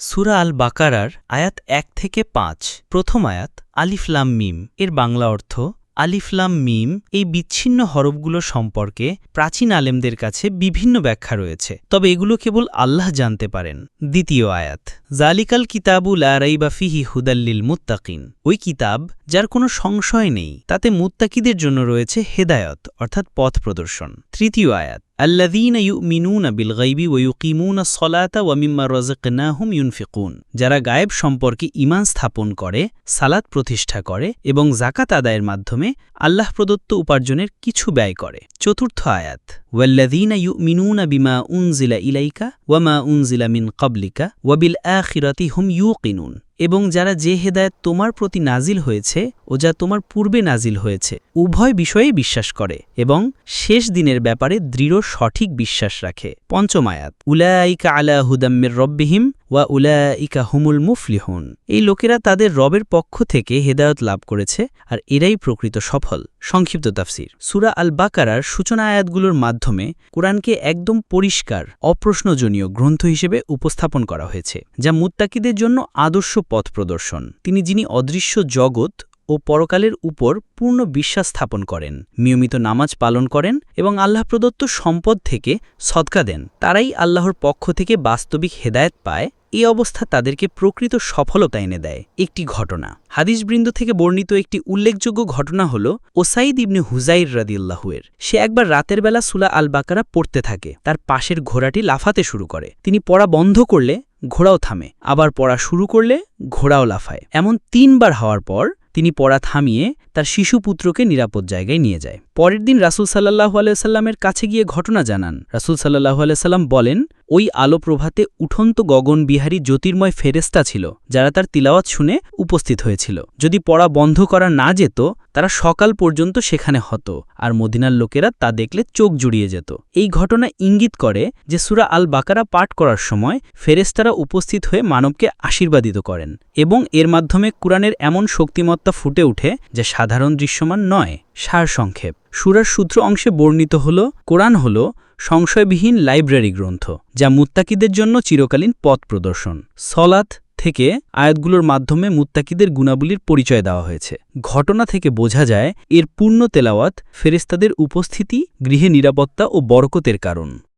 সূরা আল বাকারার আয়াত ১ থেকে ৫। প্রথম আয়াত আলিফ লাম মিম এর বাংলা অর্থ আলিফ লাম মিম এই বিচ্ছিন্ন হরফগুলো সম্পর্কে প্রাচীন আলেমদের কাছে বিভিন্ন ব্যাখ্যা রয়েছে, তবে এগুলো কেবল আল্লাহ জানতে পারেন। দ্বিতীয় আয়াত জালিকাল কিতাবু লা রাইবা ফিহি হুদাল্লিল মুত্তাকিন, ওই কিতাব যার কোনো সংশয় নেই, তাতে মুত্তাকিদের জন্য রয়েছে হেদায়ত অর্থাৎ পথ প্রদর্শন। তৃতীয় আয়াত আল্লাযীনা ইউমিনুনা বিল গায়বি ওয়া ইউকিমুনাস সালাতা ওয়া মিম্মা রাযাকনাহুম ইউনফিকুন, যারা গায়েব সম্পর্কে ঈমান স্থাপন করে, সালাত প্রতিষ্ঠা করে এবং যাকাত আদায়ের মাধ্যমে আল্লাহ প্রদত্ত উপার্জনের কিছু ব্যয় করে। চতুর্থ আয়াত ওয়াল্লাযীনা ইউমিনুনা বিমা উনজিলা ইলাইকা ওয়া মা উনজিলা মিন ক্বাবলিকা ওয়া বিল আখিরাতি হুম ইউকিনুন, এবং যারা যে হেদায়েত তোমার প্রতি নাজিল হয়েছে ও যা তোমার পূর্বে নাজিল হয়েছে উভয় বিষয়েই বিশ্বাস করে এবং শেষ দিনের ব্যাপারে দৃঢ় সঠিক বিশ্বাস রাখে। পঞ্চম আয়াত উলাইকা আলা হুদাম মির রব্বিহিম ওয়া উলাইকা হুমুল মুফলিহুন, এই লোকেরা তাদের রবের পক্ষ থেকে হেদায়েত লাভ করেছে আর এরাই প্রকৃত সফল। সংক্ষিপ্ত তাফসীর। সূরা আল বাকারার সূচনা আয়াতগুলোর মাধ্যমে কোরআনকে একদম পরিষ্কার অপ্রশ্নজনীয় গ্রন্থ হিসেবে উপস্থাপন করা হয়েছে, যা মুত্তাকিদের জন্য আদর্শ পথ প্রদর্শন। যিনি অদৃশ্য জগৎ ও পরকালের উপর পূর্ণ বিশ্বাস স্থাপন করেন, নিয়মিত নামাজ পালন করেন এবং আল্লাহ প্রদত্ত সম্পদ থেকে সদকা দেন, তারাই আল্লাহর পক্ষ থেকে বাস্তবিক হেদায়েত পায়। এই অবস্থা তাদেরকে প্রকৃত সফলতা এনে দেয়। একটি ঘটনা হাদিসবৃন্দ থেকে বর্ণিত একটি উল্লেখযোগ্য ঘটনা হল ওসাইদ ইবনে হুযাইর রাদিয়াল্লাহু এর। সে একবার রাতের বেলা সূরা আল বাকারা পড়তে থাকে। তার পাশের ঘোড়াটি লাফাতে শুরু করে। তিনি পড়া বন্ধ করলে ঘোড়াও থামে, আবার পড়া শুরু করলে ঘোড়াও লাফায়। এমন ৩ বার হওয়ার পর তিনি পড়া থামিয়ে তার শিশুপুত্রকে নিরাপদ জায়গায় নিয়ে যায়। পরের দিন রাসূল সাল্লাল্লাহু আলাইহি ওয়াসাল্লামের কাছে গিয়ে ঘটনা জানান। রাসূল সাল্লাল্লাহু আলাইহি ওয়াসাল্লাম বলেন, ওই আলো প্রভাতে উঠন্ত গগনবিহারী জ্যোতির্ময় ফেরেশতা ছিল, যারা তার তিলাওয়াত শুনে উপস্থিত হয়েছিল। যদি পড়া বন্ধ করা না যেত, তারা সকাল পর্যন্ত সেখানে হতো, আর মদিনার লোকেরা তা দেখলে চোখ জুড়িয়ে যেত। এই ঘটনা ইঙ্গিত করে যে সূরা আল বাকারা পাঠ করার সময় ফেরেশতারা উপস্থিত হয়ে মানবকে আশীর্বাদিত করেন এবং এর মাধ্যমে কুরআনের এমন শক্তিমত্তা ফুটে ওঠে যা সাধারণ দৃশ্যমান নয়। সারসংক্ষেপ। সূরার সূত্র অংশে বর্ণিত হল কোরআন হল সংশয়বিহীন লাইব্রেরি গ্রন্থ, যা মুত্তাকিদের জন্য চিরকালীন পথ প্রদর্শন। সলাত থেকে আয়াতগুলোর মাধ্যমে মুত্তাকিদের গুণাবলীর পরিচয় দেওয়া হয়েছে। ঘটনা থেকে বোঝা যায় এর পূর্ণ তেলাওয়াত ফেরেশতাদের উপস্থিতি, গৃহে নিরাপত্তা ও বরকতের কারণ।